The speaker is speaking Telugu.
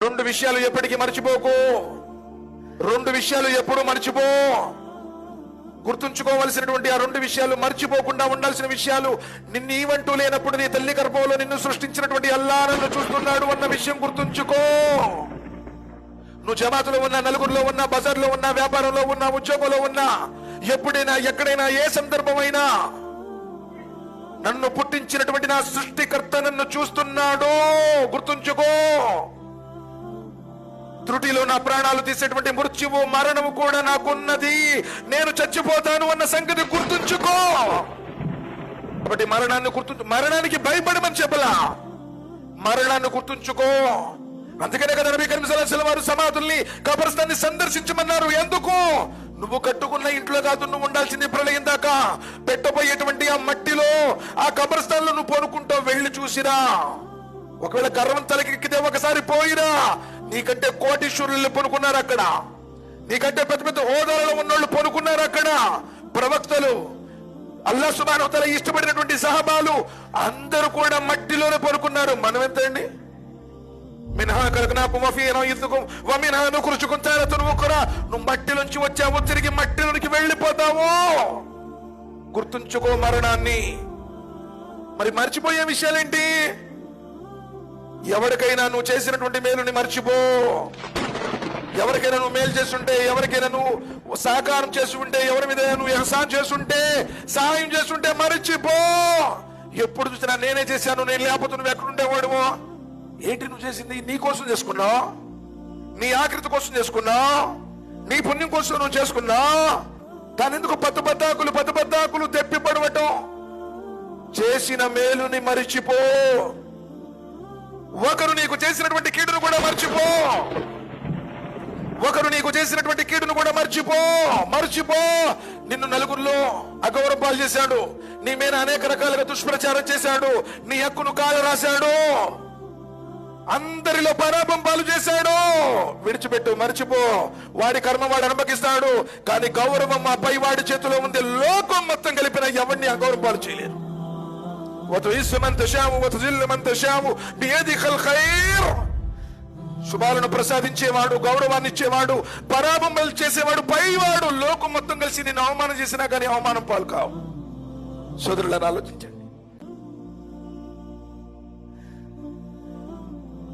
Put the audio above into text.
రెండు విషయాలు ఎప్పటికీ మర్చిపోకు. రెండు విషయాలు ఎప్పుడు మర్చిపో. గుర్తుంచుకోవలసినటువంటి ఆ రెండు విషయాలు, మర్చిపోకుండా ఉండాల్సిన విషయాలు. నిన్ను ఈవంటూ లేనప్పుడు నీ తల్లి గర్భంలో నిన్ను సృష్టించినటువంటి అల్లాహ్ నన్ను చూస్తున్నాడు అన్న విషయం గుర్తుంచుకో. నువ్వు జమాతులో ఉన్నా, నలుగురిలో ఉన్నా, బజార్లో ఉన్నా, వ్యాపారంలో ఉన్నా, ఉద్యోగంలో ఉన్నా, ఎప్పుడైనా ఎక్కడైనా ఏ సందర్భమైనా నన్ను పుట్టించినటువంటి నా సృష్టికర్త నన్ను చూస్తున్నాడు గుర్తుంచుకో. త్రుటిలో నా ప్రాణాలు తీసేటువంటి మృత్యువు, మరణము కూడా నాకున్నది. నేను చచ్చిపోతాను అన్న సంగతి గుర్తుంచుకో. కాబట్టి మరణానికి భయపడమని చెప్పలా, మరణాన్ని గుర్తుంచుకో. అందుకనే కదా నబీ కరీం సల్లల్లాహు అలైహి వసల్లం వారు సమాధుల్ని, కబర్స్థాన్ని సందర్శించమన్నారు. ఎందుకు? నువ్వు కట్టుకున్న ఇంట్లో కాదు, నువ్వు ఉండాల్సింది ప్రళయం దాకా. పెట్టబోయేటువంటి ఆ మట్టిలో, ఆ కబర్స్థాన్లో నువ్వు పోనుకుంటావు. వెళ్ళి చూసిరా. ఒకవేళ గర్వం తలకెక్కితే ఒకసారి పోయిరా. నీకంటే కోటీశ్వరులు పొనుకున్నారు అక్కడ, నీకంటే పెద్ద పెద్ద హోదాలలో ఉన్నోళ్ళు పొనుకున్నారు అక్కడ. ప్రవక్తలు, అల్లాహ్ సుబ్హానహు వ తఆలా ఇష్టపడినటువంటి సహాబాలు అందరూ కూడా మట్టిలోనే పొనుకున్నారు. మనం ఎంత అండి? మిన్హా ఖలక్నాకుమ్ వఫీహా నుయిదుకుమ్ వమిన్హా నుఖ్రిజుకుమ్ తారతన్ ఉఖ్రా. నువ్వు మట్టిలోంచి వచ్చావు, తిరిగి మట్టిలోనికి వెళ్ళిపోతావు. గుర్తుంచుకో మరణాన్ని. మరి మర్చిపోయే విషయాలేంటి? ఎవరికైనా నువ్వు చేసినటువంటి మేలుని మర్చిపో. ఎవరికైనా నువ్వు మేలు చేస్తుంటే, ఎవరికైనా నువ్వు సహకారం చేస్తుంటే, ఎవరి మీద నువ్వు ihsan చేస్తుంటే, సహాయం చేస్తుంటే మర్చిపో. ఎప్పుడు చూసినా నేనే చేశాను, నేను లేకపోతే నువ్వు ఎక్కడుండేవాడువో. ఏంటి నువ్వు చేసింది? నీ కోసం చేసుకున్నావు, నీ ఆకృతి కోసం చేసుకున్నావు, నీ పుణ్యం కోసం నువ్వు చేసుకున్నావు. దాని ఎందుకు పద్దుబద్దాకులు తెప్పి పడవటం? చేసిన మేలుని మరిచిపో. ఒకరు నీకు చేసినటువంటి కీడును కూడా మర్చిపో. ఒకరు నీకు చేసినటువంటి కీడును కూడా మర్చిపో. నిన్ను నలుగురిలో అగౌరవాలు చేశాడు, నీ మీద అనేక రకాలుగా దుష్ప్రచారం చేశాడు, నీ హక్కును కాల రాశాడు, అందరిలో పరాభం పాలు చేశాడు. విడిచిపెట్టు, మర్చిపో. వాడి కర్మ వాడు అనుభవిస్తాడు. కానీ గౌరవం ఆ పై వాడి చేతిలో ఉంది. లోకం మొత్తం కలిపిన ఎవరిని అగౌరవం పాలు చేయలేరు. శుభాలను ప్రసాదించేవాడు, గౌరవాన్ని ఇచ్చేవాడు, పరాభం చేసేవాడు పైవాడు. లోకం మొత్తం కలిసి నిన్ను అవమానం చేసినా కానీ అవమానం పాలు కావు. సోదరులను ఆలోచించండి.